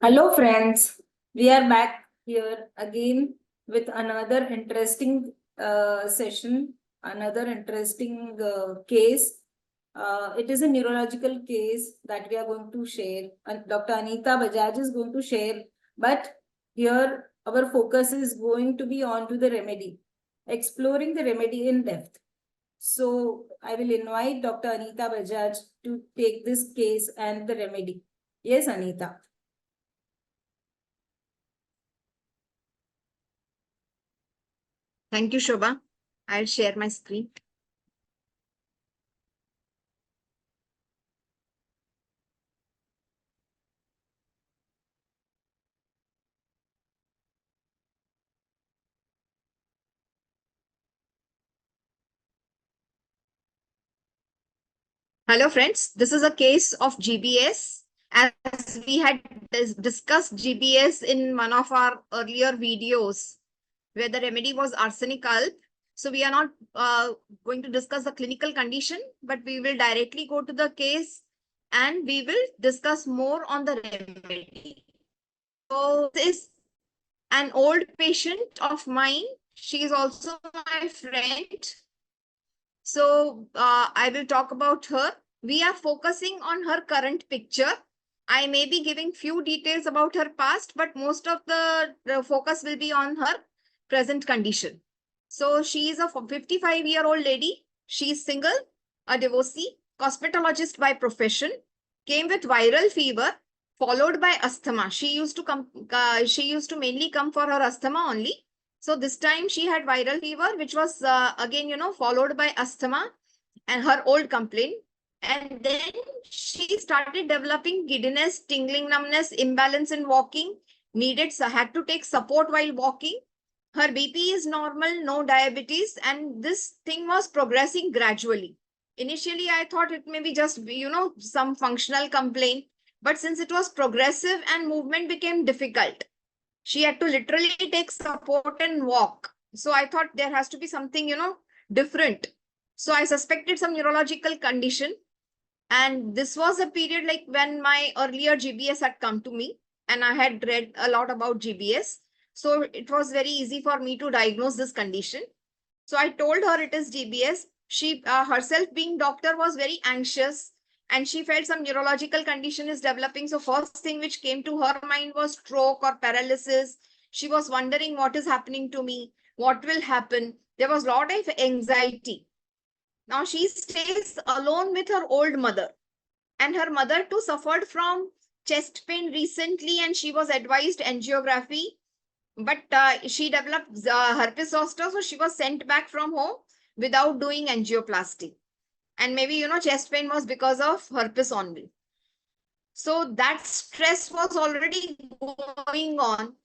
Hello, friends. We are back here again with another interesting session, another interesting case. It is a neurological case that we are going to share. Dr. Anita Bajaj is going to share, but here our focus is going to be on to the remedy, exploring the remedy in depth. So I will invite Dr. Anita Bajaj to take this case and the remedy. Yes, Anita. Thank you, Shobha. I'll share my screen. Hello, friends. This is a case of GBS. As we had discussed GBS in one of our earlier videos, where the remedy was arsenic alb. So we are not going to discuss the clinical condition, but we will directly go to the case and we will discuss more on the remedy. So this is an old patient of mine. She is also my friend. So I will talk about her. We are focusing on her current picture. I may be giving few details about her past, but most of the focus will be on her present condition. So she is a 55-year-old lady. She is single, a divorcee, cosmetologist by profession, came with viral fever, followed by asthma. She used to mainly come for her asthma only. So this time she had viral fever, which was again, followed by asthma and her old complaint. And then she started developing giddiness, tingling, numbness, imbalance in walking, had to take support while walking. Her BP is normal, no diabetes, and this thing was progressing gradually. Initially, I thought it may be just, some functional complaint, but since it was progressive and movement became difficult, she had to literally take support and walk. So I thought there has to be something, different. So I suspected some neurological condition. And this was a period like when my earlier GBS had come to me and I had read a lot about GBS. So it was very easy for me to diagnose this condition. So I told her it is GBS. She herself being doctor was very anxious and she felt some neurological condition is developing. So first thing which came to her mind was stroke or paralysis. She was wondering what is happening to me, what will happen. There was a lot of anxiety. Now she stays alone with her old mother, and her mother too suffered from chest pain recently and she was advised angiography, but she developed herpes zoster, so she was sent back from home without doing angioplasty. And maybe, chest pain was because of herpes only. So that stress was already going on.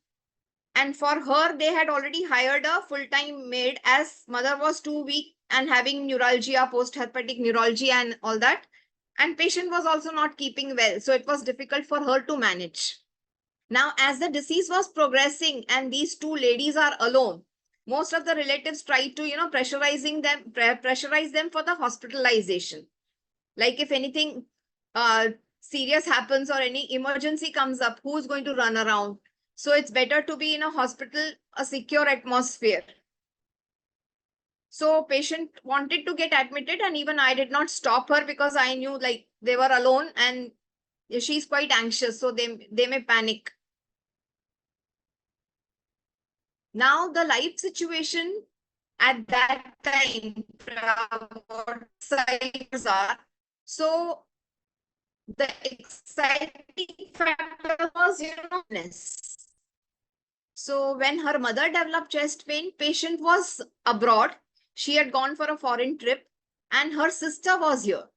And for her, they had already hired a full-time maid as mother was too weak and having neuralgia, post-herpetic neuralgia and all that. And patient was also not keeping well. So it was difficult for her to manage. Now, as the disease was progressing and these two ladies are alone, most of the relatives tried to, pressurize them for the hospitalization. Like if anything serious happens or any emergency comes up, who's going to run around? So it's better to be in a hospital, a secure atmosphere. So patient wanted to get admitted and even I did not stop her because I knew like they were alone and she's quite anxious. So they may panic. Now the life situation at that time, what sides are. So the exciting factor was, So when her mother developed chest pain, patient was abroad. She had gone for a foreign trip and her sister was here.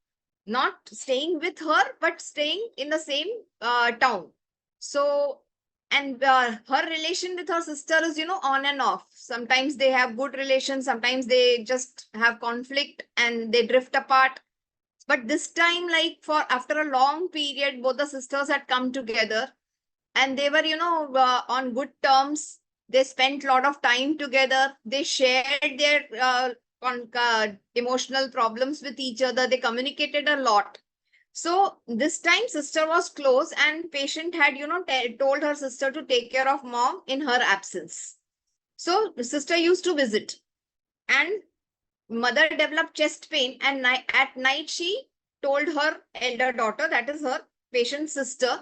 Not staying with her, but staying in the same town. So, and her relation with her sister is, on and off. Sometimes they have good relations. Sometimes they just have conflict and they drift apart. But this time, like after a long period, both the sisters had come together and they were, on good terms. They spent a lot of time together. They shared their emotional problems with each other. They communicated a lot. So this time sister was close and patient had, told her sister to take care of mom in her absence. So the sister used to visit and mother developed chest pain and at night she told her elder daughter, that is her patient's sister,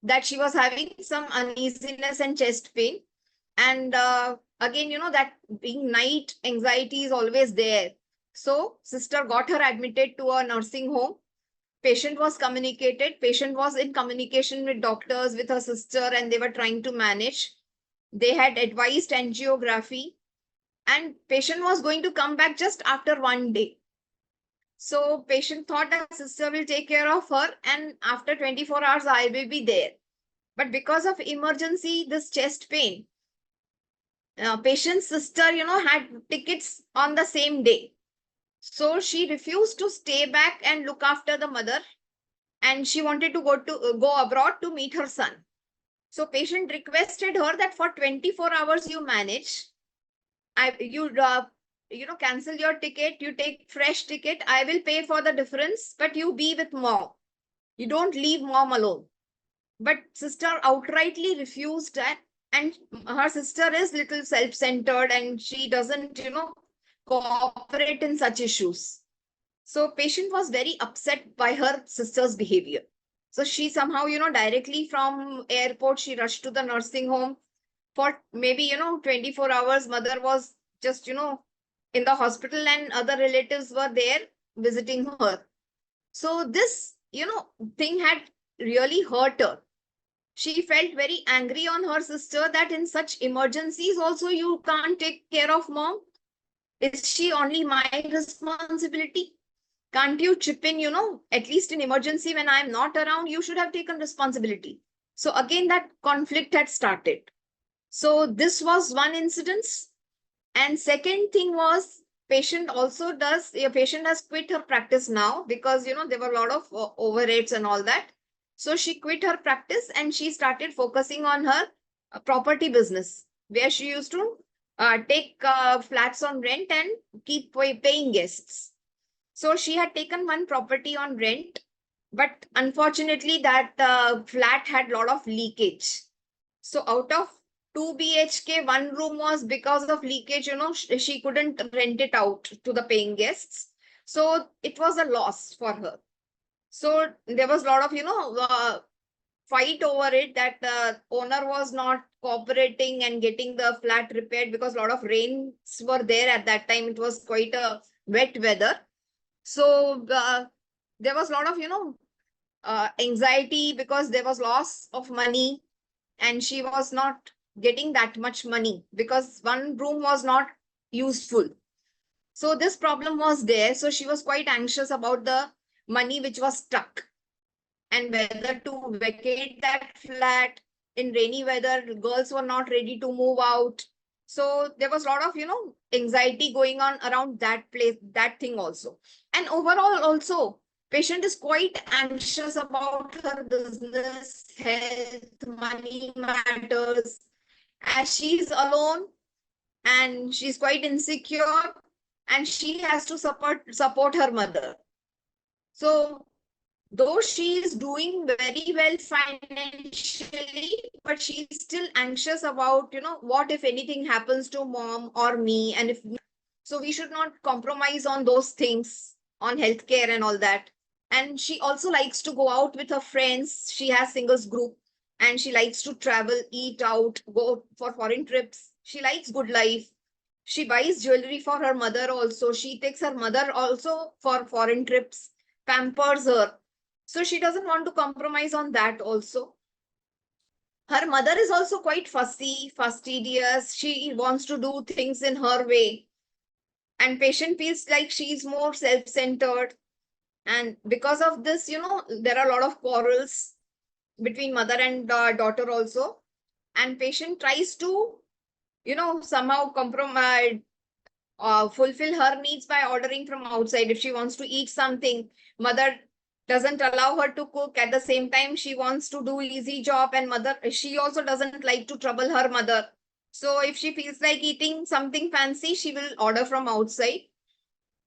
that she was having some uneasiness and chest pain. And again, that being night anxiety is always there. So sister got her admitted to a nursing home. Patient was in communication with doctors, with her sister, and they were trying to manage. They had advised angiography, and patient was going to come back just after 1 day. So patient thought that sister will take care of her, and after 24 hours, I will be there. But because of emergency, this chest pain, patient's sister, had tickets on the same day. So she refused to stay back and look after the mother, and she wanted to go abroad to meet her son. So patient requested her that for 24 hours you manage. Cancel your ticket, you take fresh ticket. I will pay for the difference, but you be with mom. You don't leave mom alone. But sister outrightly refused that, and her sister is little self-centered and she doesn't, cooperate in such issues. So patient was very upset by her sister's behavior. So she somehow, directly from airport, she rushed to the nursing home. For maybe, 24 hours, mother was just, in the hospital and other relatives were there visiting her. So this, thing had really hurt her. She felt very angry on her sister that in such emergencies also you can't take care of mom. Is she only my responsibility? Can't you chip in, at least in emergency when I'm not around, you should have taken responsibility. So again, that conflict had started. So this was one incidence. And second thing was patient has quit her practice now because, there were a lot of overrates and all that. So she quit her practice and she started focusing on her property business, where she used to take flats on rent and keep paying guests. So she had taken one property on rent, but unfortunately that flat had a lot of leakage. So out of 2 BHK, one room was because of leakage, she couldn't rent it out to the paying guests. So it was a loss for her. So there was a lot of, fight over it, that the owner was not cooperating and getting the flat repaired because a lot of rains were there at that time. It was quite a wet weather. So there was a lot of, anxiety because there was loss of money and she was not getting that much money because one room was not useful. So this problem was there. So she was quite anxious about the money which was stuck and whether to vacate that flat in rainy weather. Girls were not ready to move out. So there was a lot of, anxiety going on around that place, that thing also. And overall also, patient is quite anxious about her business, health, money matters, as she's alone and she's quite insecure and she has to support her mother. So though she is doing very well financially, but she's still anxious about, what if anything happens to mom or me, and so we should not compromise on those things, on healthcare and all that. And she also likes to go out with her friends. She has singles group and she likes to travel, eat out, go for foreign trips. She likes good life. She buys jewelry for her mother also. She takes her mother also for foreign trips, pampers her. So she doesn't want to compromise on that also. Her mother is also quite fussy, fastidious. She wants to do things in her way. And patient feels like she's more self-centered. And because of this, there are a lot of quarrels between mother and daughter also. And patient tries to, somehow compromise, fulfill her needs by ordering from outside. If she wants to eat something, mother doesn't allow her to cook. At the same time, she wants to do easy job, and she also doesn't like to trouble her mother. So if she feels like eating something fancy, she will order from outside.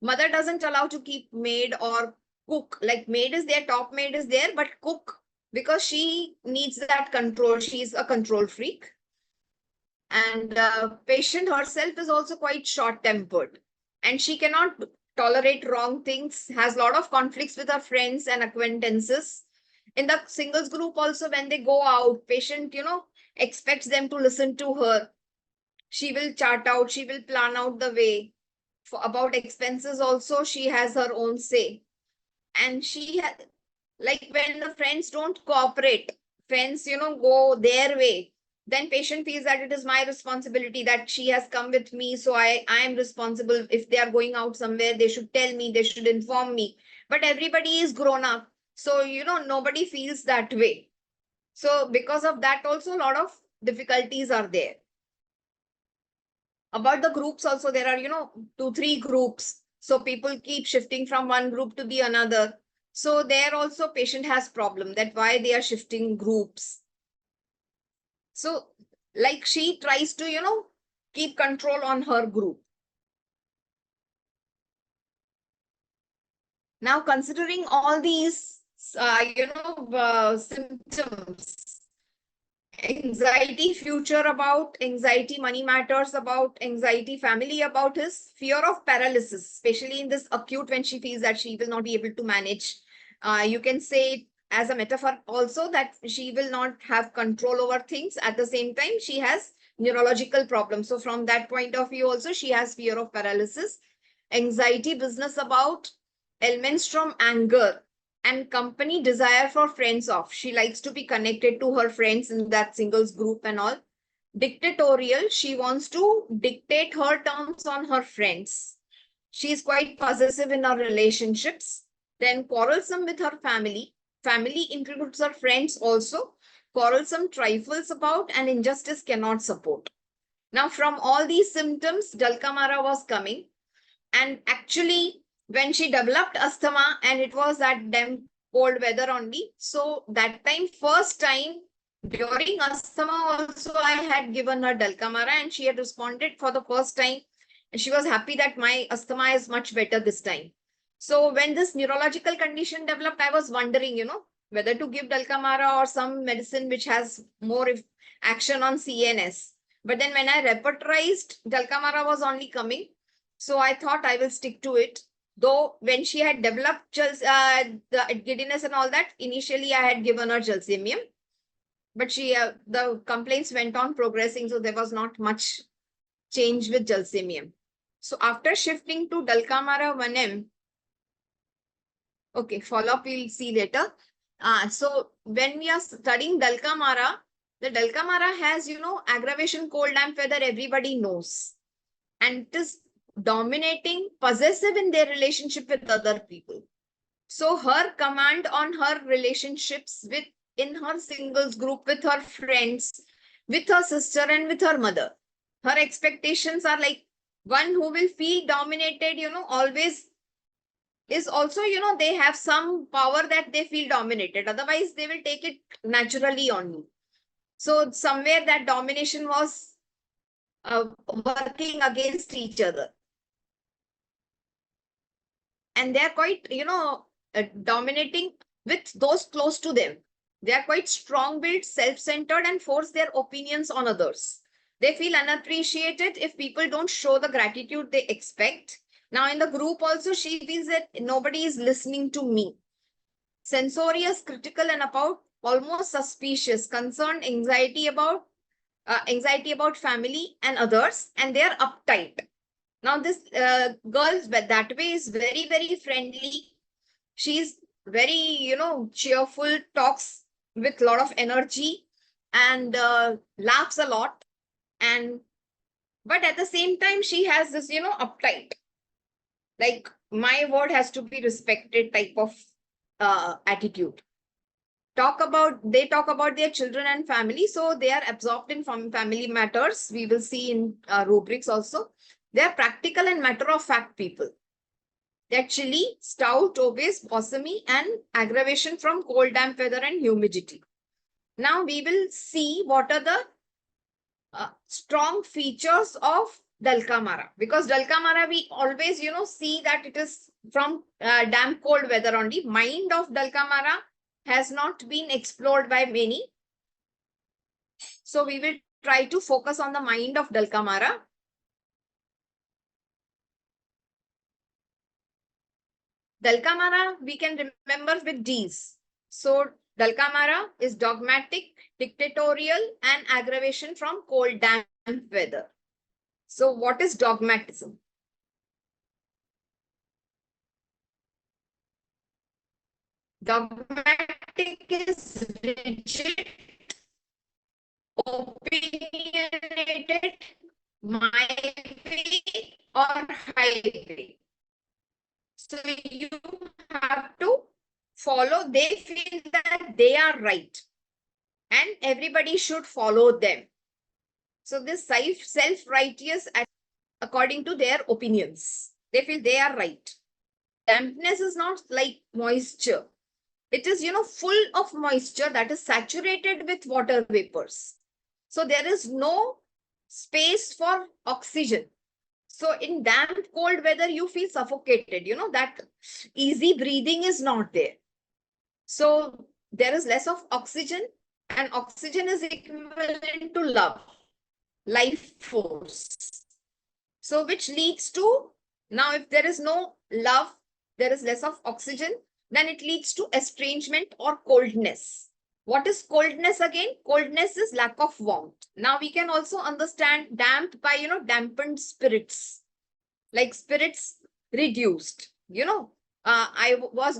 Mother doesn't allow to keep maid or cook, like maid is there, top maid is there, but cook, because she needs that control. She's a control freak. And patient herself is also quite short tempered, and she cannot tolerate wrong things, has a lot of conflicts with her friends and acquaintances. In the singles group also, when they go out, patient, expects them to listen to her. She will chart out, she will plan out the way. About expenses also, she has her own say. And like when the friends don't cooperate, friends, go their way, then patient feels that it is my responsibility, that she has come with me, so I am responsible. If they are going out somewhere, they should tell me, they should inform me. But everybody is grown up, so nobody feels that way. So because of that also, a lot of difficulties are there. About the groups also, there are 2-3 groups, so people keep shifting from one group to the another. So there also patient has problem, that why they are shifting groups. So like she tries to keep control on her group. Now considering all these symptoms, anxiety future about, anxiety money matters about, anxiety family about, his fear of paralysis, especially in this acute, when she feels that she will not be able to manage. You can say as a metaphor also, that she will not have control over things. At the same time, she has neurological problems. So from that point of view also, she has fear of paralysis. Anxiety business about, elements from anger and company desire for friends off. She likes to be connected to her friends in that singles group and all. Dictatorial, she wants to dictate her terms on her friends. She is quite possessive in her relationships. Then quarrelsome with her family. Family includes her friends also. Quarrelsome, trifles about, and injustice cannot support. Now from all these symptoms, Dulcamara was coming. And actually, when she developed asthma, and it was that damn cold weather only. So that time, first time during asthma also, I had given her Dulcamara, and she had responded for the first time. And she was happy that my asthma is much better this time. So when this neurological condition developed, I was wondering, whether to give Dulcamara or some medicine which has more action on CNS. But then when I repertorized, Dulcamara was only coming. So I thought I will stick to it. Though when she had developed the giddiness and all that, initially I had given her Gelsemium. But the complaints went on progressing, so there was not much change with Gelsemium. So after shifting to Dulcamara 1M, okay, follow-up we'll see later. So when we are studying Dulcamara, the Dulcamara has, aggravation, cold, damp weather, everybody knows. And it is dominating, possessive in their relationship with other people. So her command on her relationships in her singles group, with her friends, with her sister, and with her mother. Her expectations are like one who will feel dominated, always is also, they have some power that they feel dominated. Otherwise, they will take it naturally on you. So somewhere that domination was working against each other. And they're quite, dominating with those close to them. They are quite strong-willed, self-centered, and force their opinions on others. They feel unappreciated if people don't show the gratitude they expect. Now in the group also, she feels that nobody is listening to me. Censorious, critical, and about almost suspicious, concerned, anxiety about family and others, and they are uptight. Now this girl that way is very, very friendly. She's very, cheerful, talks with a lot of energy, and laughs a lot. But at the same time, she has this, uptight, like my word has to be respected type of attitude. They talk about their children and family, so they are absorbed in family matters. We will see in rubrics also. They are practical and matter-of-fact people. They're chilly, stout, obese, possumy, and aggravation from cold, damp weather and humidity. Now we will see what are the strong features of Dalkamara, because Dalkamara we always, see that it is from damp cold weather only. Mind of Dalkamara has not been explored by many. So we will try to focus on the mind of Dalkamara. Dalkamara we can remember with D's. So Dalkamara is dogmatic, dictatorial, and aggravation from cold, damp weather. So what is dogmatism? Dogmatic is rigid, opinionated, my way or highway. So you have to follow, they feel that they are right and everybody should follow them. So this self-righteous according to their opinions. They feel they are right. Dampness is not like moisture. It is, full of moisture that is saturated with water vapors. So there is no space for oxygen. So in damp, cold weather, you feel suffocated. That easy breathing is not there. So there is less of oxygen, and oxygen is equivalent to love, life force. So which leads to, now if there is no love, there is less of oxygen, then it leads to estrangement or coldness. What is coldness again? Coldness is lack of warmth. Now we can also understand damp by, dampened spirits, like spirits reduced, I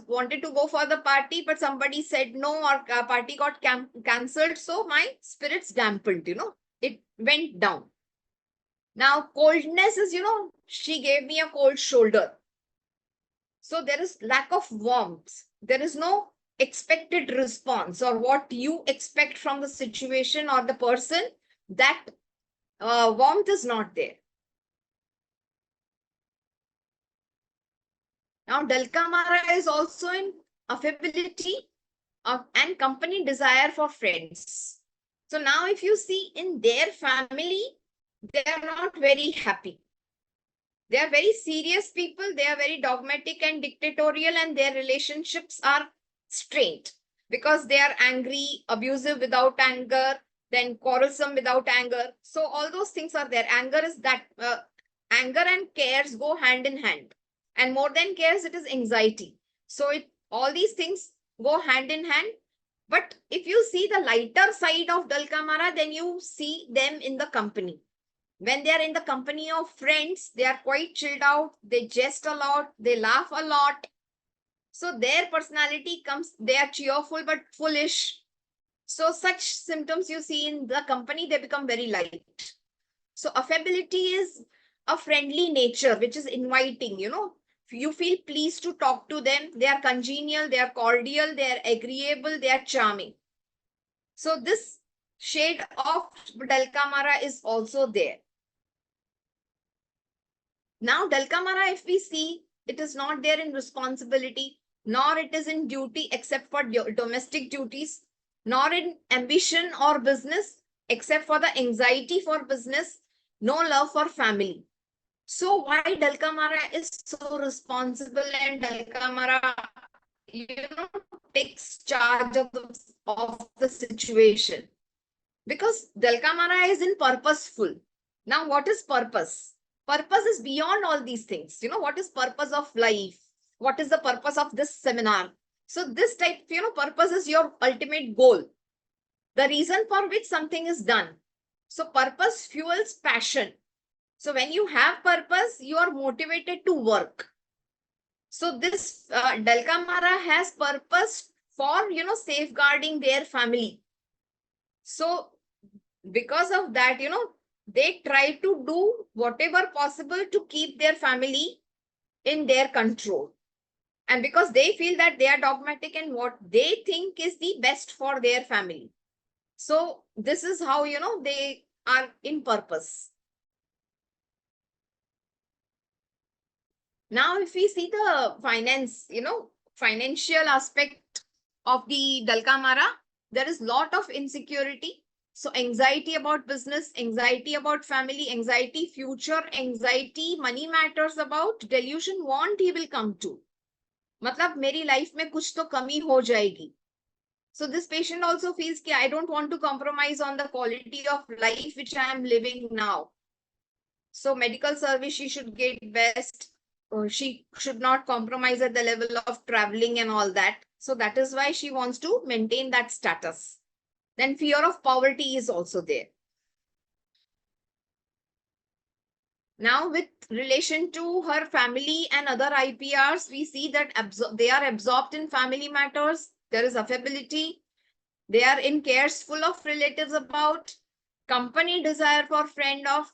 wanted to go for the party, but somebody said no, or party got cancelled. So my spirits dampened, it went down. Now coldness is, she gave me a cold shoulder. So there is lack of warmth. There is no expected response or what you expect from the situation or the person. That warmth is not there. Now Dalkamara is also in affability and company desire for friends. So now if you see in their family, they are not very happy. They are very serious people. They are very dogmatic and dictatorial, and their relationships are strained because they are angry, abusive without anger, then quarrelsome without anger. So all those things are there. Anger is that anger and cares go hand in hand, and more than cares, it is anxiety. So all these things go hand in hand. But if you see the lighter side of Dalkamara, then you see them in the company. When they are in the company of friends, they are quite chilled out. They jest a lot. They laugh a lot. So their personality comes, they are cheerful but foolish. So such symptoms you see in the company, they become very light. So affability is a friendly nature, which is inviting, you feel pleased to talk to them. They are congenial, they are cordial, they are agreeable, they are charming. So this shade of Dalkamara is also there. Now, Dalkamara, if we see, it is not there in responsibility, nor it is in duty except for domestic duties, nor in ambition or business except for the anxiety for business, no love for family. So why Dalkamara is so responsible and Dalkamara, takes charge of the situation? Because Dalkamara is in purposeful. Now, what is purpose? Purpose is beyond all these things. What is purpose of life? What is the purpose of this seminar? So this type, purpose is your ultimate goal. The reason for which something is done. So purpose fuels passion. So when you have purpose, you are motivated to work. So this Dalkamara has purpose for, safeguarding their family. So because of that, they try to do whatever possible to keep their family in their control. And because they feel that they are dogmatic and what they think is the best for their family. So this is how, they are in purpose. Now, if we see the finance, financial aspect of the Dalkamara, there is lot of insecurity. So anxiety about business, anxiety about family, anxiety future, anxiety money matters about, delusion want he will come to. मतलब मेरी life में कुछ तो कमी हो जाएगी. So this patient also feels कि I don't want to compromise on the quality of life which I am living now. So medical service she should get best. She should not compromise at the level of traveling and all that. So that is why she wants to maintain that status. Then fear of poverty is also there. Now, with relation to her family and other IPRs, we see that they are absorbed in family matters. There is affability. They are in cares full of relatives about, company desire for friend of,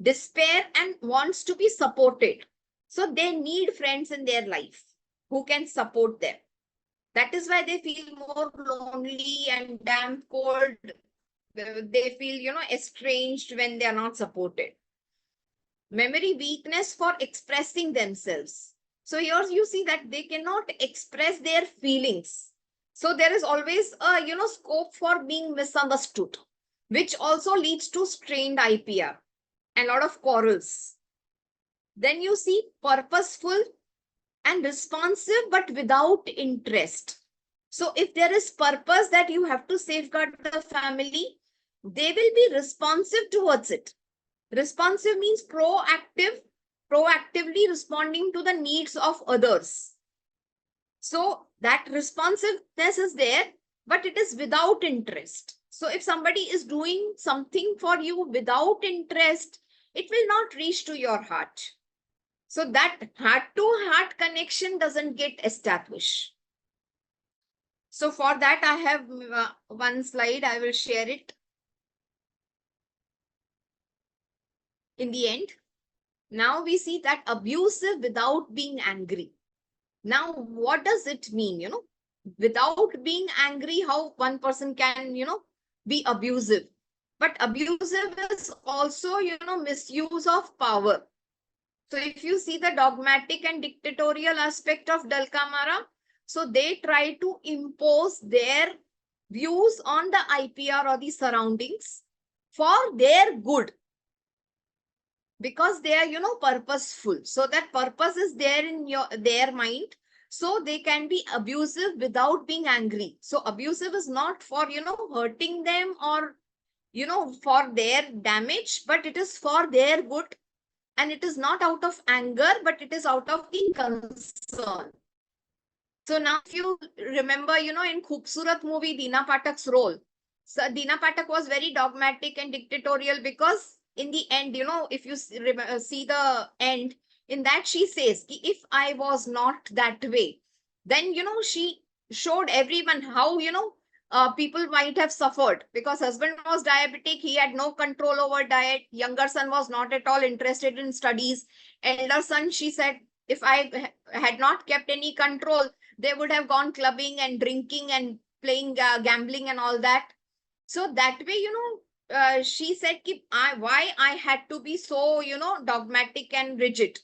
despair and wants to be supported. So they need friends in their life who can support them. That is why they feel more lonely and damp cold. They feel, estranged when they are not supported. Memory weakness for expressing themselves. So here you see that they cannot express their feelings. So there is always a scope for being misunderstood, which also leads to strained IPR and a lot of quarrels. Then you see purposeful and responsive but without interest. So if there is purpose that you have to safeguard the family, they will be responsive towards it. Responsive means proactive, proactively responding to the needs of others. So that responsiveness is there, but it is without interest. So if somebody is doing something for you without interest, it will not reach to your heart. So that heart-to-heart connection doesn't get established. So for that, I have one slide. I will share it in the end. Now we see that abusive without being angry. Now, what does it mean? Without being angry, how one person can, be abusive. But abusive is also, misuse of power. So if you see the dogmatic and dictatorial aspect of Dalkamara, so they try to impose their views on the IPR or the surroundings for their good, because they are purposeful. So that purpose is there in their mind. So they can be abusive without being angry. So abusive is not for hurting them or for their damage, but it is for their good. And it is not out of anger, but it is out of being concern. So now if you remember, in Khoobsurat movie, Deena Pathak's role. So Deena Pathak was very dogmatic and dictatorial because in the end, if you see the end, in that she says, if I was not that way, then, she showed everyone how, people might have suffered, because husband was diabetic. He had no control over diet. Younger son was not at all interested in studies. Elder son, she said, if I had not kept any control, they would have gone clubbing and drinking and playing gambling and all that. So that way, she said, why I had to be so, dogmatic and rigid.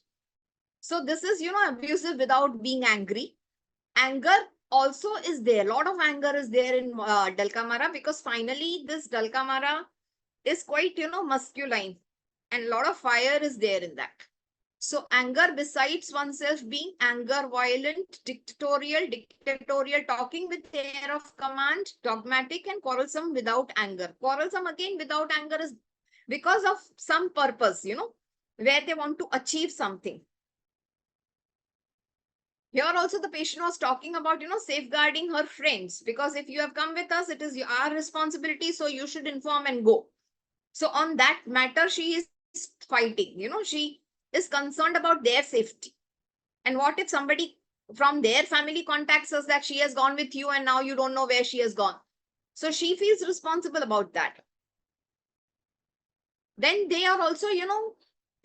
So this is, abusive without being angry. Anger also is there. A lot of anger is there in Dalkamara, because finally this Dalkamara is quite, masculine, and a lot of fire is there in that. So anger, besides oneself being anger, violent, dictatorial, talking with air of command, dogmatic, and quarrelsome without anger. Quarrelsome again without anger is because of some purpose, where they want to achieve something. Here also the patient was talking about, safeguarding her friends, because if you have come with us, it is our responsibility. So you should inform and go. So on that matter, she is fighting, she is concerned about their safety. And what if somebody from their family contacts us that she has gone with you and now you don't know where she has gone? So she feels responsible about that. Then they are also,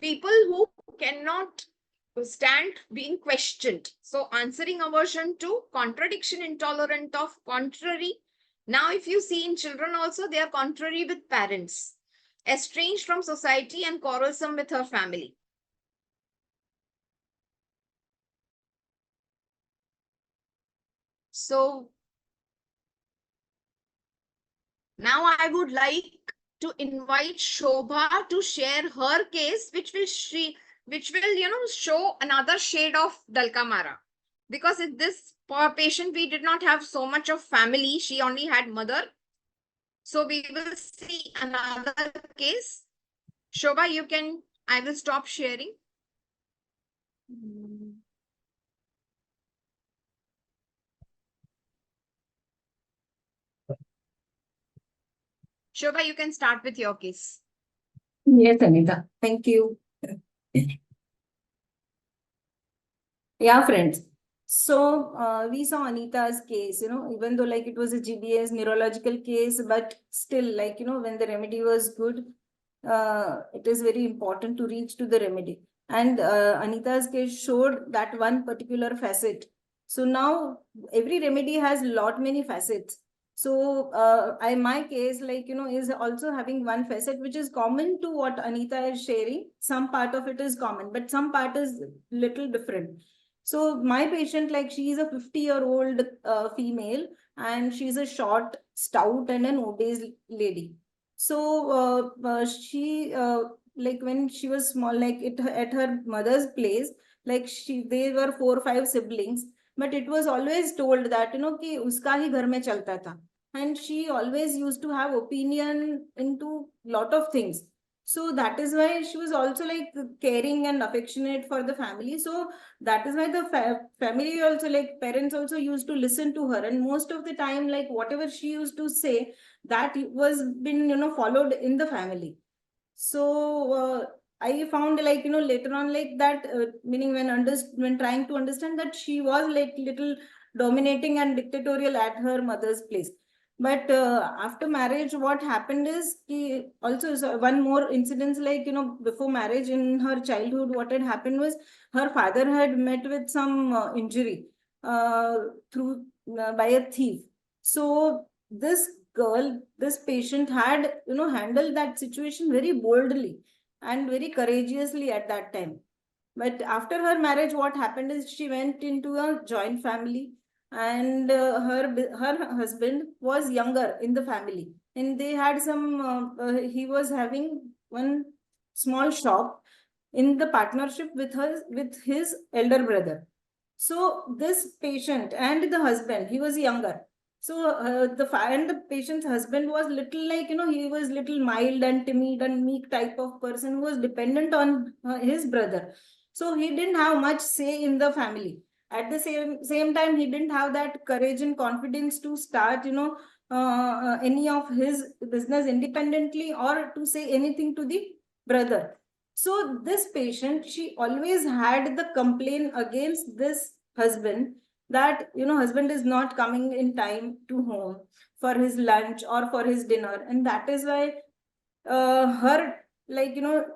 people who cannot stand being questioned. So answering aversion to, contradiction, intolerant of, contrary. Now, if you see in children also, they are contrary with parents, estranged from society, and quarrelsome with her family. So now I would like to invite Shobha to share her case, which will show another shade of Dalkamara. Because in this poor patient, we did not have so much of family. She only had mother. So we will see another case. Shobha, I will stop sharing. Shobha, you can start with your case. Yes, Anita. Thank you. Yeah, friends. So we saw Anita's case, even though like it was a GBS neurological case, but still like, when the remedy was good, it is very important to reach to the remedy. And Anita's case showed that one particular facet. So now every remedy has lot many facets. So my case, like, is also having one facet, which is common to what Anita is sharing. Some part of it is common, but some part is little different. So my patient, like, she is a 50-year-old female, and she's a short, stout, and an obese lady. So she like when she was small, like at her mother's place, like they were 4 or 5 siblings, but it was always told that कि उसका ही घर में चलता था, and she always used to have opinion into lot of things. So that is why she was also like caring and affectionate for the family. So that is why the family also, like parents also, used to listen to her, and most of the time, like whatever she used to say, that was been followed in the family. So I found, like, later on, like that, meaning when trying to understand, that she was like little dominating and dictatorial at her mother's place. But after marriage, what happened is also one more incident, like, before marriage, in her childhood, what had happened was her father had met with some injury through by a thief. So this patient had handled that situation very boldly and very courageously at that time. But after her marriage, what happened is she went into a joint family, and her husband was younger in the family, and they had some he was having one small shop in the partnership with his elder brother. So this patient and the husband, he was younger. So and the patient's husband was little, like, he was little mild and timid and meek type of person who was dependent on his brother. So he didn't have much say in the family. At the same time, he didn't have that courage and confidence to start, any of his business independently, or to say anything to the brother. So this patient, she always had the complaint against this husband, that husband is not coming in time to home for his lunch or for his dinner, and that is why her, like,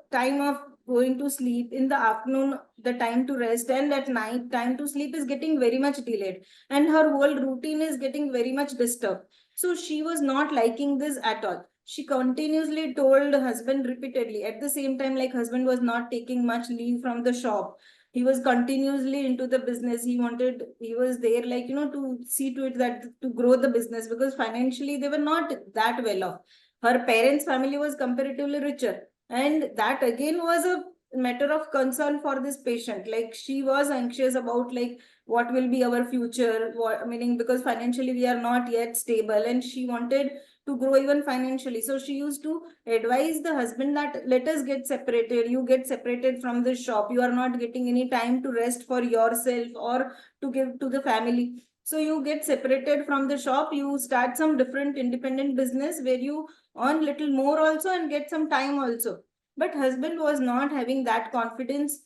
time of going to sleep in the afternoon, the time to rest, and at night time to sleep is getting very much delayed, and her whole routine is getting very much disturbed. So she was not liking this at all. She continuously told husband repeatedly. At the same time, like, husband was not taking much leave from the shop. He was continuously into the business. He was there, like, to see to it that to grow the business, because financially they were not that well off. Her parents' family was comparatively richer, and that again was a matter of concern for this patient. Like, she was anxious about, like, what will be our future, meaning, because financially we are not yet stable, and she wanted to grow even financially. So she used to advise the husband that let us get separated. You get separated from the shop. You are not getting any time to rest for yourself or to give to the family. So you get separated from the shop. You start some different independent business where you earn little more also and get some time also. But husband was not having that confidence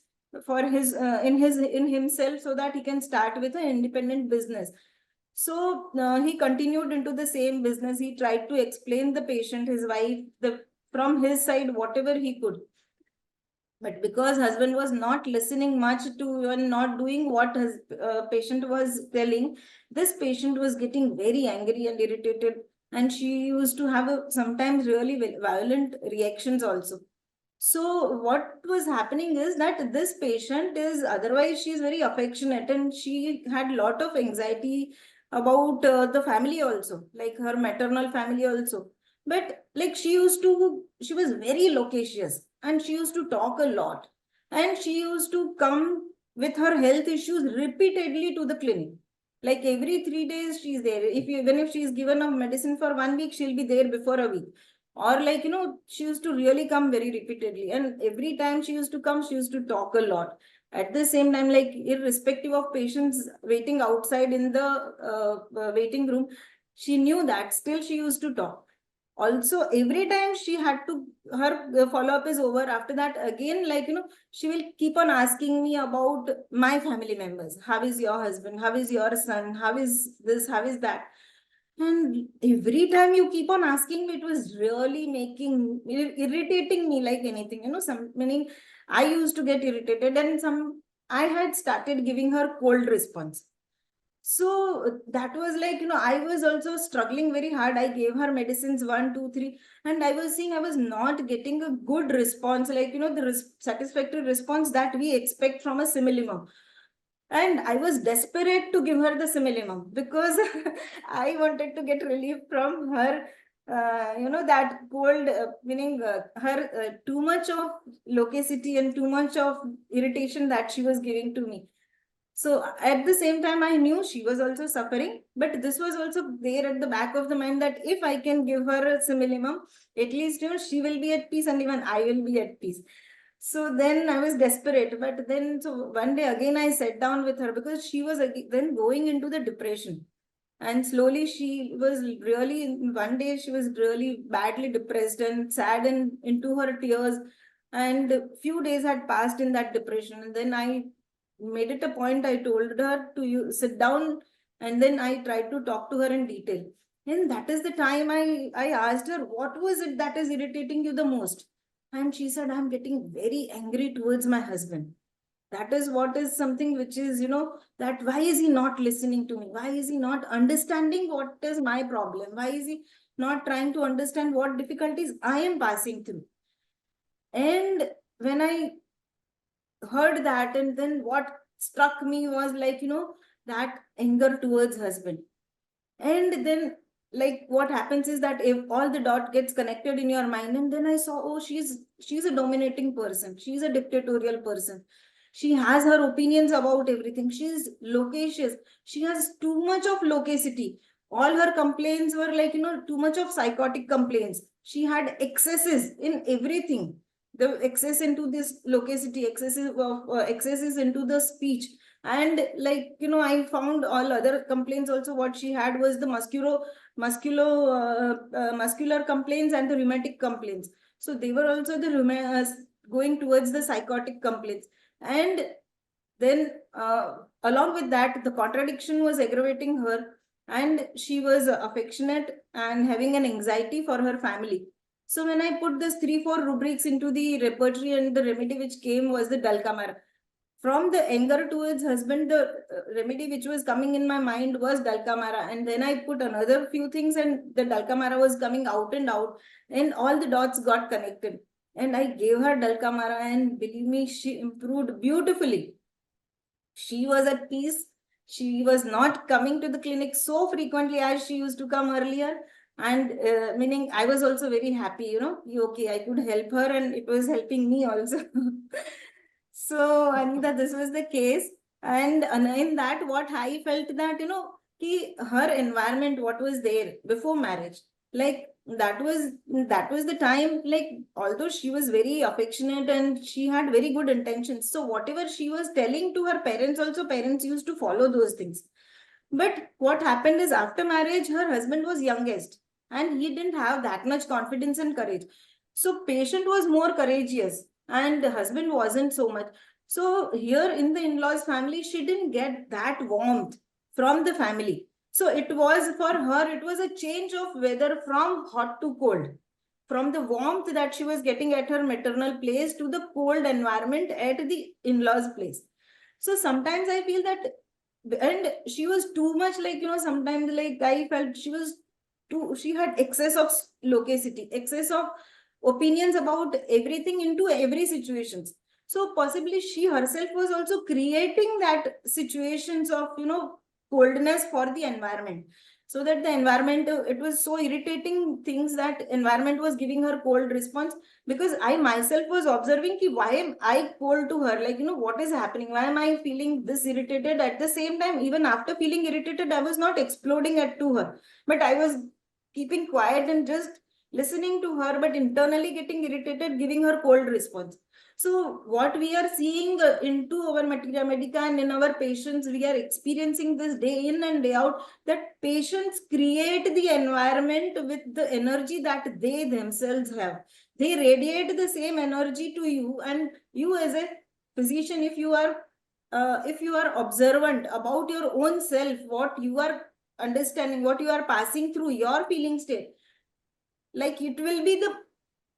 for his in himself, so that he can start with an independent business. So he continued into the same business. He tried to explain the patient, his wife, from his side, whatever he could. But because husband was not listening much to and not doing what his patient was telling, this patient was getting very angry and irritated, and she used to have sometimes really violent reactions also. So what was happening is that this patient is, otherwise she is very affectionate, and she had lot of anxiety about the family also, like her maternal family also. But like she was very loquacious and she used to talk a lot. And she used to come with her health issues repeatedly to the clinic. Like every 3 days she's there. Even if she's given a medicine for 1 week, she'll be there before a week. Or like, she used to really come very repeatedly. And every time she used to come, she used to talk a lot. At the same time, like irrespective of patients waiting outside in the waiting room, she knew that still she used to talk. Also every time she had to, her follow-up is over, after that again, like she will keep on asking me about my family members. How is your husband? How is your son? How is this? How is that? And every time you keep on asking me, it was really irritating me like anything. Some meaning I used to get irritated, and I had started giving her cold response. So that was like, I was also struggling very hard. I gave her medicines 1, 2, 3, and I was seeing I was not getting a good response, like, the satisfactory response that we expect from a similimum. And I was desperate to give her the similimum because I wanted to get relief from her, that cold, meaning her too much of loquacity and too much of irritation that she was giving to me. So at the same time, I knew she was also suffering, but this was also there at the back of the mind that if I can give her a similimum, at least, she will be at peace and even I will be at peace. So then I was desperate. But then, so one day again, I sat down with her because she was then going into the depression. And slowly she was really, one day she was really badly depressed and sad and into her tears. And a few days had passed in that depression. And then I made it a point, I told her to sit down, and then I tried to talk to her in detail. And that is the time I asked her, what was it that is irritating you the most? And she said, I'm getting very angry towards my husband. That is what is something which is, that why is he not listening to me? Why is he not understanding what is my problem? Why is he not trying to understand what difficulties I am passing through? And when I heard that, and then what struck me was like, that anger towards husband. And then like what happens is that if all the dot gets connected in your mind, and then I saw, oh, she's a dominating person, she's a dictatorial person, she has her opinions about everything, she's loquacious, she has too much of loquacity. All her complaints were like, too much of psychotic complaints. She had excesses in everything, the excess into this loquacity, excesses into the speech. And like, I found all other complaints also. What she had was the muscular complaints and the rheumatic complaints. So they were also going towards the psychotic complaints. And then along with that, the contradiction was aggravating her, and she was affectionate and having an anxiety for her family. So when I put this 3-4 rubrics into the repertory, and the remedy which came was the Dulcamara. From the anger towards husband, the remedy which was coming in my mind was Dulcamara. And then I put another few things, and the Dulcamara was coming out and out, and all the dots got connected. And I gave her Dulcamara, and believe me, she improved beautifully. She was at peace. She was not coming to the clinic so frequently as she used to come earlier. And meaning I was also very happy, okay, I could help her, and it was helping me also. So Anita, this was the case. And in that, what I felt that, her environment, what was there before marriage, like that was the time, like although she was very affectionate and she had very good intentions, so whatever she was telling to her parents, also parents used to follow those things. But what happened is, after marriage, her husband was youngest and he didn't have that much confidence and courage. So patient was more courageous and the husband wasn't so much. So here in the in-laws family, she didn't get that warmth from the family. So it was for her, it was a change of weather from hot to cold, from the warmth that she was getting at her maternal place to the cold environment at the in-laws place. So sometimes I feel that, and she was too much, like, sometimes like I felt she had excess of loquacity, excess of opinions about everything into every situations. So possibly she herself was also creating that situations of, coldness for the environment. so that the environment, it was so irritating things that environment was giving her cold response, because I myself was observing ki why am I cold to her, like, what is happening, why am I feeling this irritated? At the same time, even after feeling irritated, I was not exploding at to her, but I was keeping quiet and just listening to her, but internally getting irritated, giving her cold response. So what we are seeing into our materia medica and in our patients, we are experiencing this day in and day out, that patients create the environment with the energy that they themselves have. They radiate the same energy to you, and you as a physician, if you are observant about your own self, what you are understanding, what you are passing through, your feeling state, like it will be the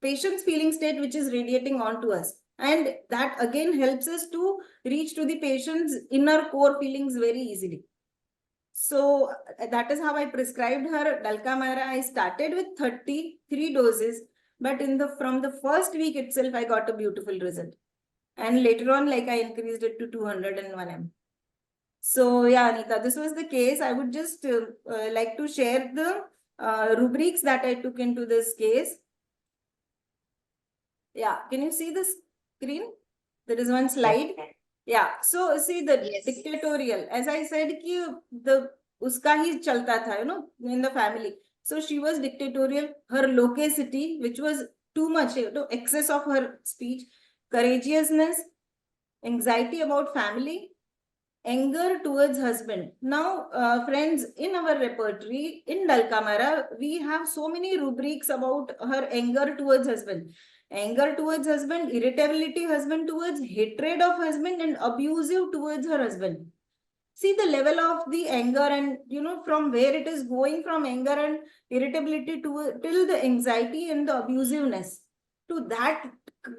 patient's feeling state which is radiating onto us, and that again helps us to reach to the patient's inner core feelings very easily. So that is how I prescribed her Dulcamara. I started with 33 doses, but from the first week itself, I got a beautiful result. And later on, like, I increased it to 201 m. So yeah, Anita, this was the case. I would just like to share the rubrics that I took into this case. Yeah, can you see the screen? There is one slide. Yeah, so see the Yes. dictatorial. As I said, ki the uska hi chalta tha, in the family. So she was dictatorial. Her loquacity, which was too much, excess of her speech, courageousness, anxiety about family, anger towards husband. Now, friends, in our repertory, in Dulcamara, we have so many rubrics about her anger towards husband. Anger towards husband, irritability husband towards, hatred of husband, and abusive towards her husband. See the level of the anger, and from where it is going, from anger and irritability to till the anxiety and the abusiveness. To that,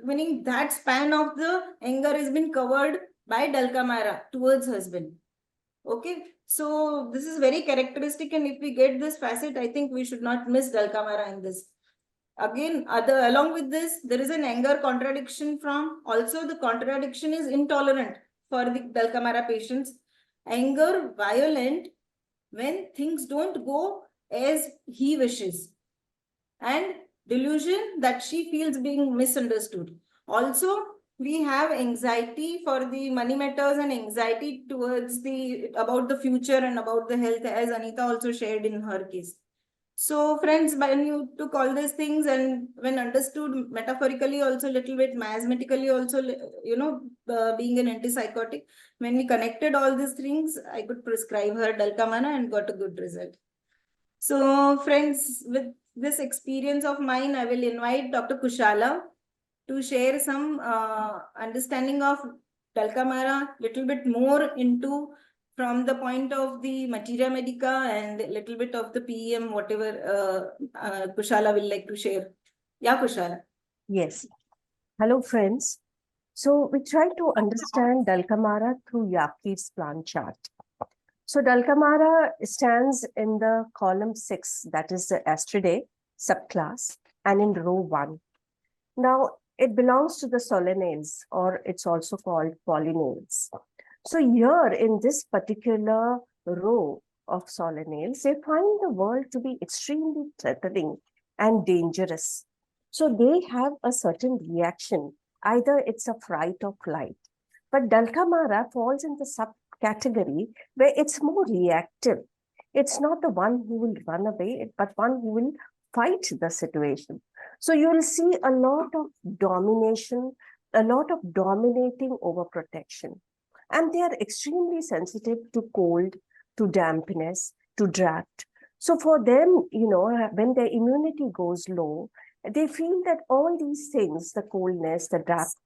meaning that span of the anger has been covered by Dulcamara towards husband. Okay, so this is very characteristic, and if we get this facet, I think we should not miss Dulcamara in this. Again, along with this, there is an anger contradiction from, also the contradiction is intolerant for the Dulcamara patients. Anger, violent, when things don't go as he wishes. And delusion that she feels being misunderstood. Also, we have anxiety for the money matters and anxiety towards about the future and about the health, as Anita also shared in her case. So friends, when you took all these things and when understood metaphorically, also a little bit mathematically, also, being an antipsychotic, when we connected all these things, I could prescribe her Dulcamara and got a good result. So friends, with this experience of mine, I will invite Dr. Kushala to share some understanding of Dulcamara, little bit more into from the point of the materia medica and a little bit of the PEM, whatever Kushala will like to share. Yeah, Kushala. Yes. Hello, friends. So we try to understand Dulcamara through Yapke's plant chart. So Dulcamara stands in the column 6, that is the Astridae subclass, and in row 1. Now, it belongs to the Solanaceae, or it's also called Pollinaceae. So here in this particular row of Solanaceae, they find the world to be extremely threatening and dangerous. So they have a certain reaction. Either it's a fright or flight. But Dulcamara falls in the subcategory where it's more reactive. It's not the one who will run away, but one who will fight the situation. So you will see a lot of domination, a lot of dominating overprotection. And they are extremely sensitive to cold, to dampness, to draft. So for them, when their immunity goes low, they feel that all these things, the coldness, the draft,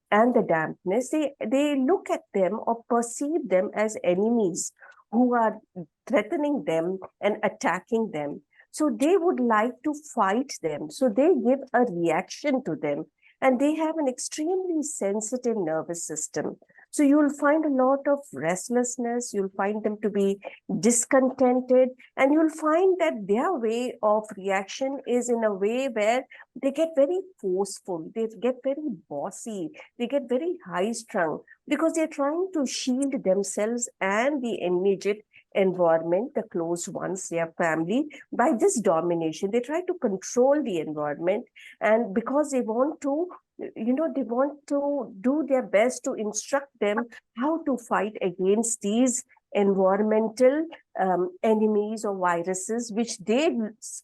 and the dampness, they look at them or perceive them as enemies who are threatening them and attacking them. So they would like to fight them. So they give a reaction to them, and they have an extremely sensitive nervous system. So you'll find a lot of restlessness, you'll find them to be discontented, and you'll find that their way of reaction is in a way where they get very forceful, they get very bossy, they get very high strung, because they're trying to shield themselves and the immediate environment, the closed ones, their family, by this domination. They try to control the environment, and because they want to, they want to do their best to instruct them how to fight against these environmental enemies or viruses, which they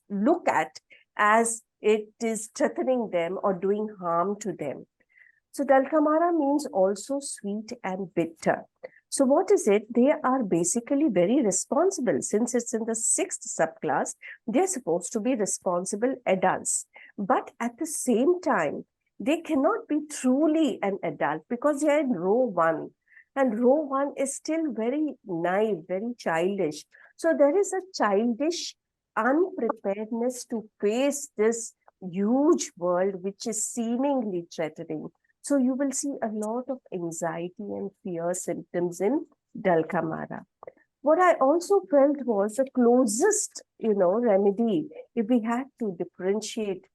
look at as it is threatening them or doing harm to them. So Dalkamara means also sweet and bitter. So what is it? They are basically very responsible. Since it's in the 6th subclass, they're supposed to be responsible adults. But at the same time, they cannot be truly an adult because they are in row 1. And row 1 is still very naive, very childish. So there is a childish unpreparedness to face this huge world which is seemingly threatening. So you will see a lot of anxiety and fear symptoms in Dalkamara. What I also felt was the closest, remedy, if we had to differentiate,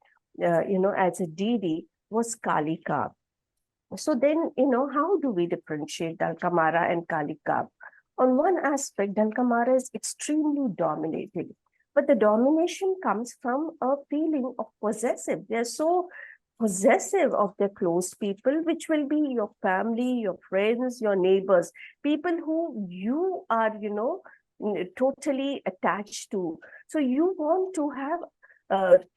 as a DD, was Kalika. So then, how do we differentiate Dalkamara and Kalika? On one aspect, Dalkamara is extremely dominating, but the domination comes from a feeling of possessive. They're so possessive of their close people, which will be your family, your friends, your neighbors, people who you are, totally attached to. So you want to have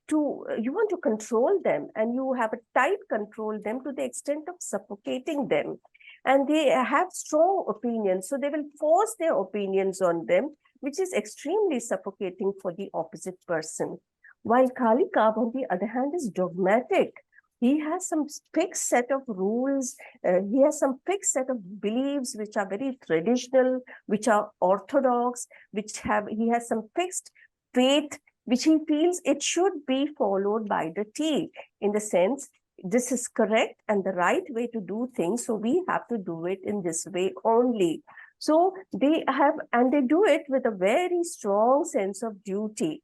you want to control them, and you have a tight control them to the extent of suffocating them. And they have strong opinions, so they will force their opinions on them, which is extremely suffocating for the opposite person. While Kalika, on the other hand, is dogmatic. He has some fixed set of rules. He has some fixed set of beliefs which are very traditional, which are orthodox, he has some fixed faith, which he feels it should be followed by the T, in the sense, this is correct and the right way to do things, so we have to do it in this way only. So they do it with a very strong sense of duty.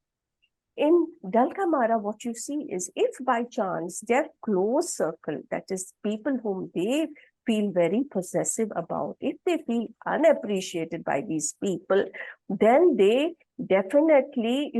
In Dalkamara, what you see is, if by chance their close circle, that is people whom they feel very possessive about, if they feel unappreciated by these people, then they definitely,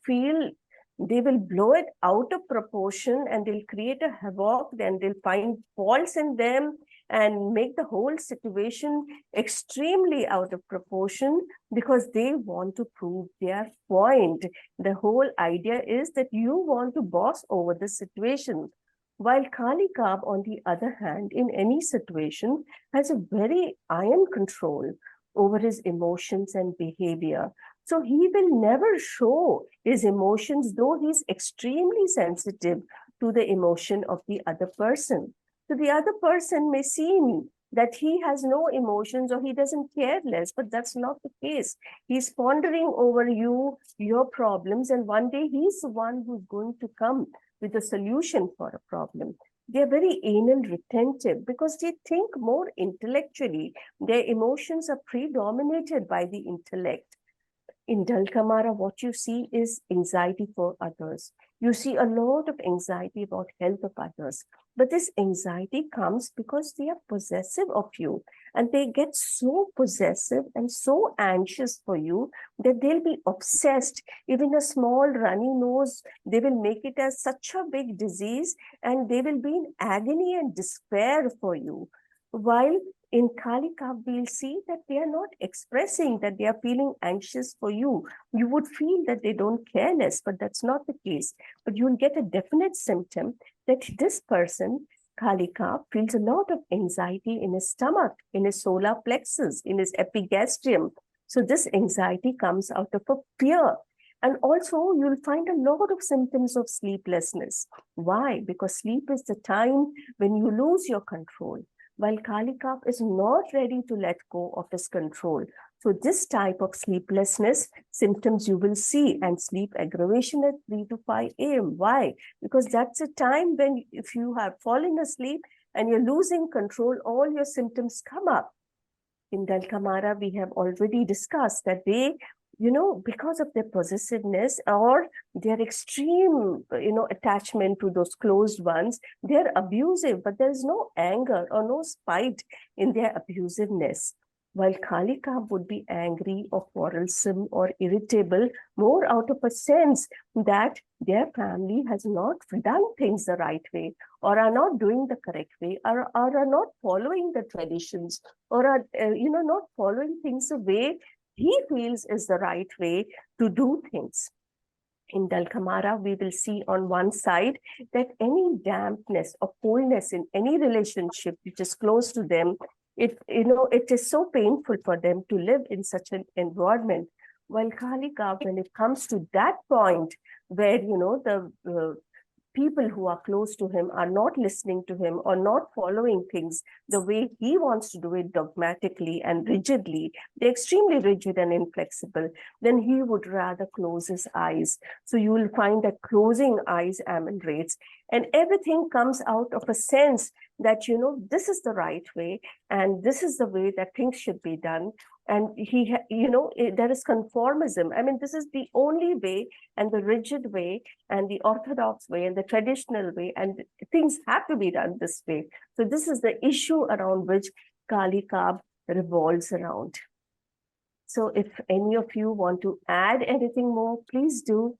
feel they will blow it out of proportion, and they'll create a havoc, then they'll find faults in them and make the whole situation extremely out of proportion because they want to prove their point. The whole idea is that you want to boss over the situation. While Kalika, on the other hand, in any situation, has a very iron control over his emotions and behavior. So he will never show his emotions, though he's extremely sensitive to the emotion of the other person. So the other person may seem that he has no emotions or he doesn't care less, but that's not the case. He's pondering over your problems, and one day he's the one who's going to come with a solution for a problem. They're very anal retentive because they think more intellectually. Their emotions are predominated by the intellect. In Dalkamara, what you see is anxiety for others. You see a lot of anxiety about health of others. But this anxiety comes because they are possessive of you, and they get so possessive and so anxious for you that they'll be obsessed. Even a small runny nose, they will make it as such a big disease, and they will be in agony and despair for you. While in Kalika, we'll see that they are not expressing that they are feeling anxious for you. You would feel that they don't care less, but that's not the case. But you'll get a definite symptom that this person, Kalika, feels a lot of anxiety in his stomach, in his solar plexus, in his epigastrium. So this anxiety comes out of a fear. And also, you'll find a lot of symptoms of sleeplessness. Why? Because sleep is the time when you lose your control, while Kalika is not ready to let go of his control. So this type of sleeplessness symptoms you will see, and sleep aggravation at 3 to 5 a.m. Why? Because that's a time when, if you have fallen asleep and you're losing control, all your symptoms come up. In Dalkamara, we have already discussed that they, because of their possessiveness or their extreme, attachment to those closed ones, they're abusive, but there's no anger or no spite in their abusiveness. while Kalika would be angry or quarrelsome or irritable more out of a sense that their family has not done things the right way, or are not doing the correct way, or are not following the traditions, or are not following things the way he feels is the right way to do things. In Dalkamara, we will see on one side that any dampness or coldness in any relationship which is close to them, it is so painful for them to live in such an environment. While Kalika, when it comes to that point where the people who are close to him are not listening to him or not following things the way he wants to do it dogmatically and rigidly, they're extremely rigid and inflexible, then he would rather close his eyes. So you will find that closing eyes ameliorates, and everything comes out of a sense that, this is the right way and this is the way that things should be done. And there is conformism. I mean, this is the only way, and the rigid way, and the orthodox way, and the traditional way, and things have to be done this way. So this is the issue around which Kalika revolves around. So if any of you want to add anything more, please do.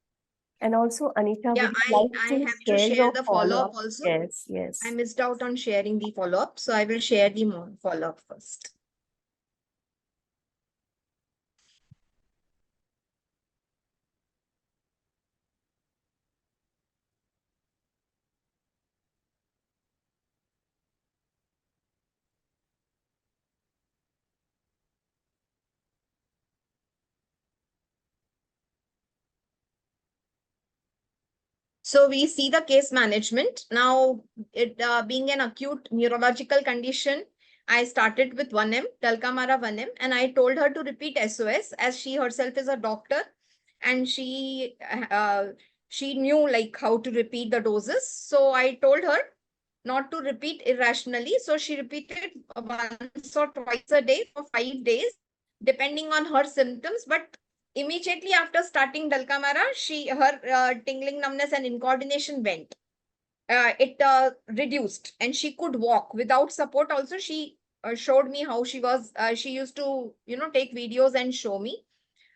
And also, Anita, Yeah, would you like I to have to share your the follow-up also. Yes, yes. I missed out on sharing the follow-up, so I will share the follow-up first. So we see the case management. Now, it being an acute neurological condition, I started with 1M, Dalkamara 1M, and I told her to repeat SOS as she herself is a doctor, and she knew like how to repeat the doses. So I told her not to repeat irrationally. So she repeated once or twice a day for 5 days, depending on her symptoms. But immediately after starting Dalkamara, her tingling, numbness, and incoordination went. It reduced, and she could walk without support. Also, she showed me how she was. She used to, take videos and show me.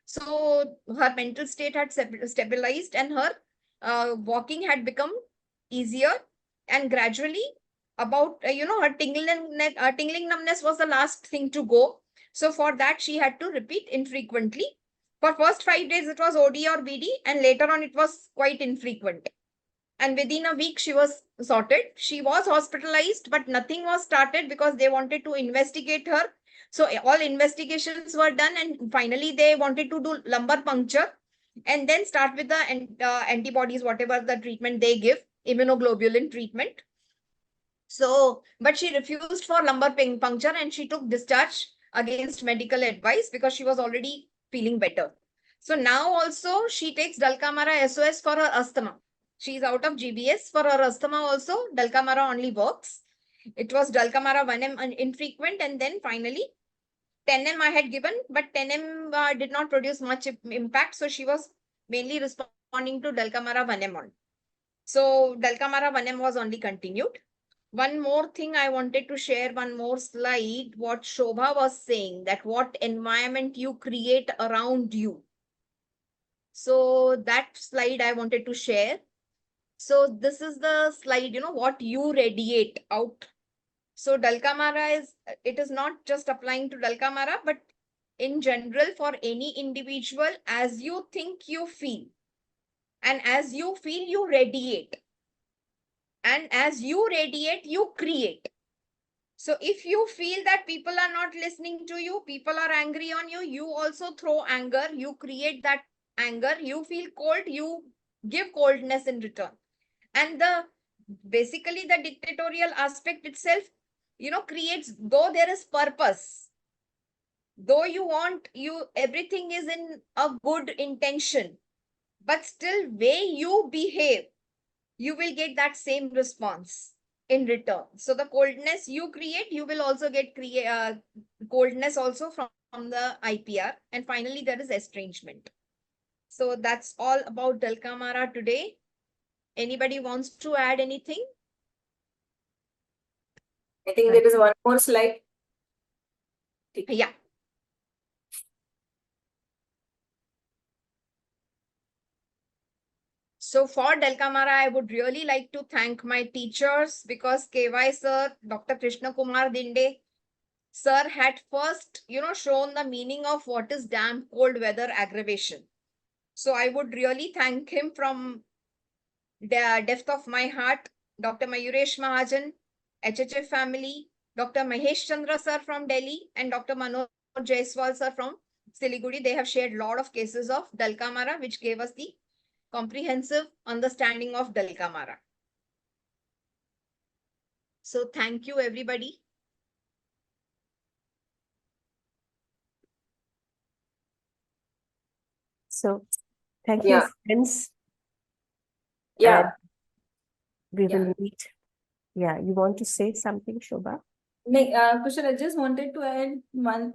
So her mental state had stabilized, and her walking had become easier. And gradually, about her tingling numbness was the last thing to go. So for that, she had to repeat infrequently. For first 5 days, it was OD or BD, and later on, it was quite infrequent. And within a week, she was sorted. She was hospitalized, but nothing was started because they wanted to investigate her. So all investigations were done, and finally they wanted to do lumbar puncture and then start with the antibodies, whatever the treatment they give, immunoglobulin treatment. So, but she refused for lumbar puncture, and she took discharge against medical advice because she was already feeling better. So now also she takes Dalkamara SOS for her asthma. She is out of GBS. For her asthma also, Dalkamara only works. It was Dalkamara 1M infrequent, and then finally 10M I had given, but 10M did not produce much impact. So she was mainly responding to Dalkamara 1M on. So Dalkamara 1M was only continued. One more thing I wanted to share, one more slide, what Shobha was saying, that what environment you create around you. So that slide I wanted to share. So this is the slide, what you radiate out. So Dalkamara it is not just applying to Dalkamara, but in general for any individual, as you think, you feel. And as you feel, you radiate. And as you radiate, you create. So if you feel that people are not listening to you, people are angry on you, you also throw anger, you create that anger, you feel cold, you give coldness in return. And basically the dictatorial aspect itself, creates, though there is purpose, though everything is in a good intention, but still way you behave, you will get that same response in return. So the coldness you create, you will also get coldness also from the IPR. And finally, there is estrangement. So that's all about Dalkamara today. Anybody wants to add anything? I think there is one more slide. Yeah, So for Delcamara, I would really like to thank my teachers because KY sir, Dr. Krishna Kumar Dinde, sir had first, shown the meaning of what is damp cold weather aggravation. So I would really thank him from the depth of my heart. Dr. Mayuresh Mahajan, HHF family, Dr. Mahesh Chandra sir from Delhi, and Dr. Manoj Jaiswal sir from Siliguri. They have shared a lot of cases of Delcamara, which gave us the comprehensive understanding of Delcamara. So thank you, everybody. So thank you, Yeah. friends. Yeah. And we Yeah. will meet. Yeah, you want to say something, Shobha? Kushal, I just wanted to add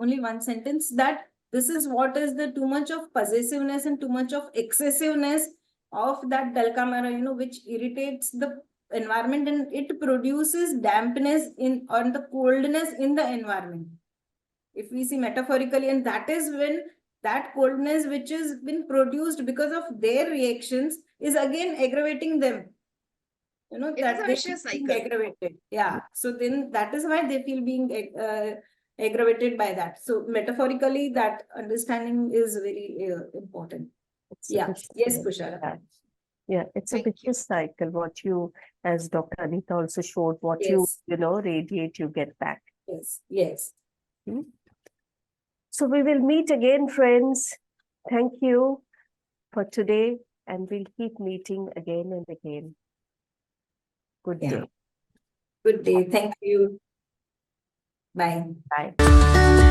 only one sentence that this is what is the too much of possessiveness and too much of excessiveness of that Delcamara, which irritates the environment and it produces dampness or the coldness in the environment. If we see metaphorically, and that is when that coldness which has been produced because of their reactions is again aggravating them. It That is a they vicious feel cycle. aggravated. Yeah. So then that is why they feel being aggravated by that. So metaphorically, that understanding is very important. It's a Yeah. vicious Yes, cycle. Kushal. Yeah. Yeah, it's a Thank you. vicious cycle. What you, as Dr. Anita also showed, what Yes. you radiate, you get back. Yes. Yes. So we will meet again, friends. Thank you for today, and we'll keep meeting again and again. Good Yeah. day. Good day. Thank you. Bye. Bye.